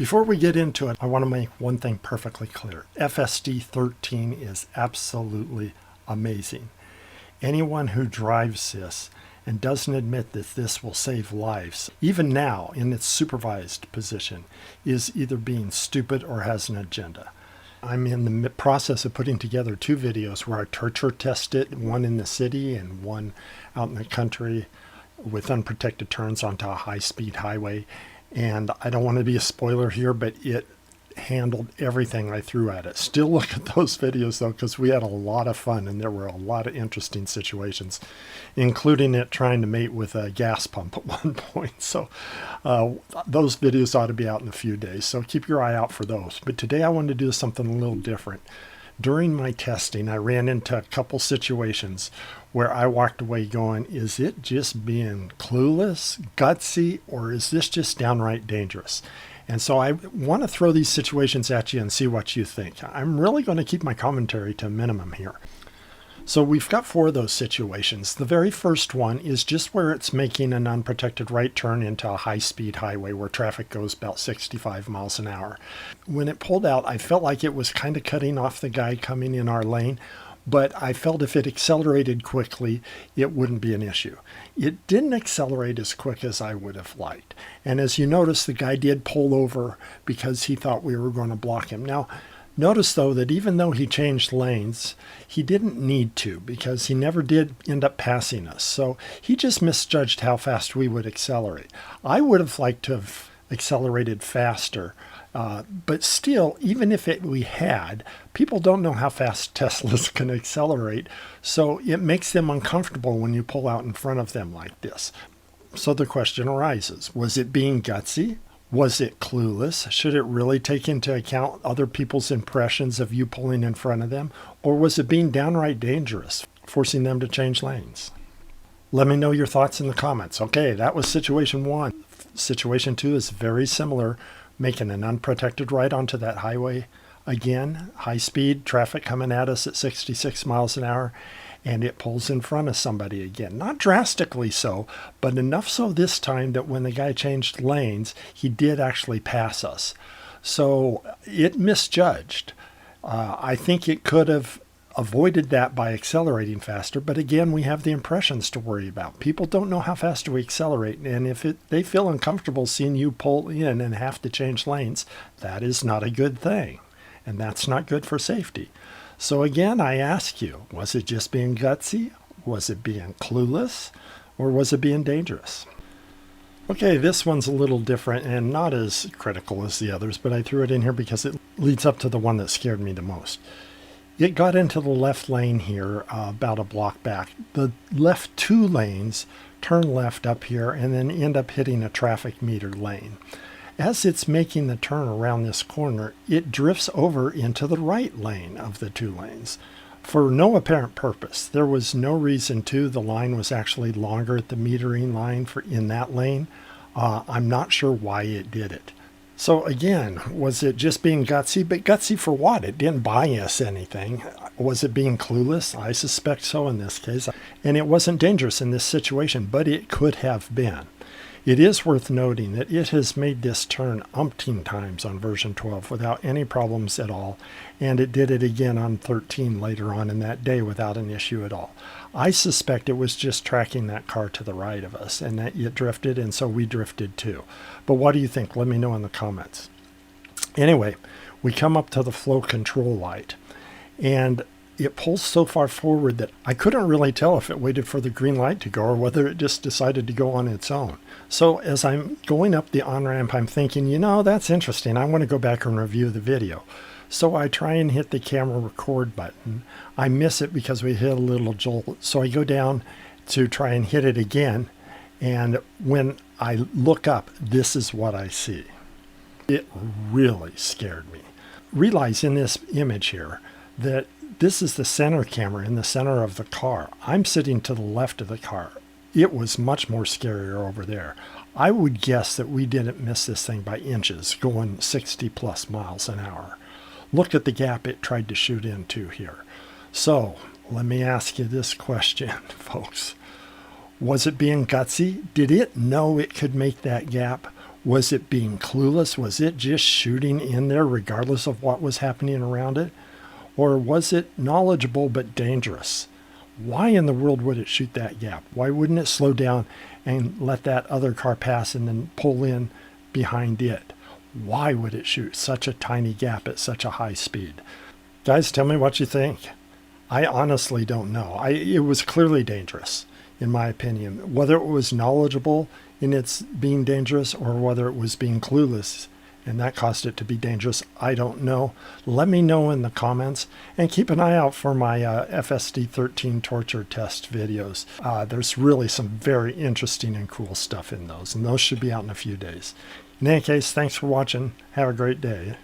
Before we get into it, I want to make one thing perfectly clear. FSD 13 is absolutely amazing. Anyone who drives this and doesn't admit that this will save lives, even now in its supervised position, is either being stupid or has an agenda. I'm in the process of putting together two videos where I torture test it, one in the city and one out in the country with unprotected turns onto a high-speed highway. And I don't want to be a spoiler here, but it handled everything I threw at it. Still look at those videos though, because we had a lot of fun and there were a lot of interesting situations, including it trying to mate with a gas pump at one point. So those videos ought to be out in a few days, so keep your eye out for those. But today I wanted to do something a little different. During my testing, I ran into a couple situations where I walked away going, is it just being clueless, gutsy, or is this just downright dangerous? And so I want to throw these situations at you and see what you think. I'm really going to keep my commentary to a minimum here. So we've got four of those situations. The very first one is just where it's making an unprotected right turn into a high-speed highway where traffic goes about 65 miles an hour. When it pulled out, I felt like it was kind of cutting off the guy coming in our lane, but I felt if it accelerated quickly, it wouldn't be an issue. It didn't accelerate as quick as I would have liked. And as you notice, the guy did pull over because he thought we were going to block him. Now, notice though that even though he changed lanes, he didn't need to because he never did end up passing us. So he just misjudged how fast we would accelerate. I would have liked to have accelerated faster. But still, even if we had, people don't know how fast Teslas can accelerate, so it makes them uncomfortable when you pull out in front of them like this. So the question arises, was it being gutsy? Was it clueless? Should it really take into account other people's impressions of you pulling in front of them? Or was it being downright dangerous, forcing them to change lanes? Let me know your thoughts in the comments. Okay, that was situation one. Situation two is very similar. Making an unprotected right onto that highway again, high speed traffic coming at us at 66 miles an hour, and it pulls in front of somebody again. Not drastically so, but enough so this time that when the guy changed lanes, he did actually pass us. So it misjudged. I think it could have avoided that by accelerating faster, but again, we have the impressions to worry about. People don't know how fast we accelerate, and if they feel uncomfortable seeing you pull in and have to change lanes, that is not a good thing, and that's not good for safety. So again, I ask you, was it just being gutsy? Was it being clueless? Or was it being dangerous? Okay, this one's a little different and not as critical as the others, but I threw it in here because it leads up to the one that scared me the most. It got into the left lane here about a block back. The left two lanes turn left up here and then end up hitting a traffic meter lane. As it's making the turn around this corner, it drifts over into the right lane of the two lanes for no apparent purpose. There was no reason to. The line was actually longer at the metering line in that lane. I'm not sure why it did it. So again, was it just being gutsy? But gutsy for what? It didn't buy us anything. Was it being clueless? I suspect so in this case. And it wasn't dangerous in this situation, but it could have been. It is worth noting that it has made this turn umpteen times on version 12 without any problems at all, and it did it again on 13 later on in that day without an issue at all. I suspect it was just tracking that car to the right of us, and that it drifted, and so we drifted too. But what do you think? Let me know in the comments. Anyway, we come up to the flow control light, and it pulls so far forward that I couldn't really tell if it waited for the green light to go or whether it just decided to go on its own. So as I'm going up the on-ramp, I'm thinking, you know, that's interesting. I want to go back and review the video. So I try and hit the camera record button. I miss it because we hit a little jolt. So I go down to try and hit it again. And when I look up, this is what I see. It really scared me. Realize in this image here that this is the center camera in the center of the car. I'm sitting to the left of the car. It was much more scarier over there. I would guess that we didn't miss this thing by inches, going 60 plus miles an hour. Look at the gap it tried to shoot into here. So let me ask you this question, folks. Was it being gutsy? Did it know it could make that gap? Was it being clueless? Was it just shooting in there regardless of what was happening around it? Or was it knowledgeable but dangerous? Why in the world would it shoot that gap? Why wouldn't it slow down and let that other car pass and then pull in behind it? Why would it shoot such a tiny gap at such a high speed? Guys, tell me what you think. I honestly don't know. It was clearly dangerous, in my opinion. Whether it was knowledgeable in its being dangerous or whether it was being clueless and that caused it to be dangerous, I don't know. Let me know in the comments, and keep an eye out for my FSD 13 torture test videos. There's really some very interesting and cool stuff in those, and those should be out in a few days. In any case, thanks for watching. Have a great day.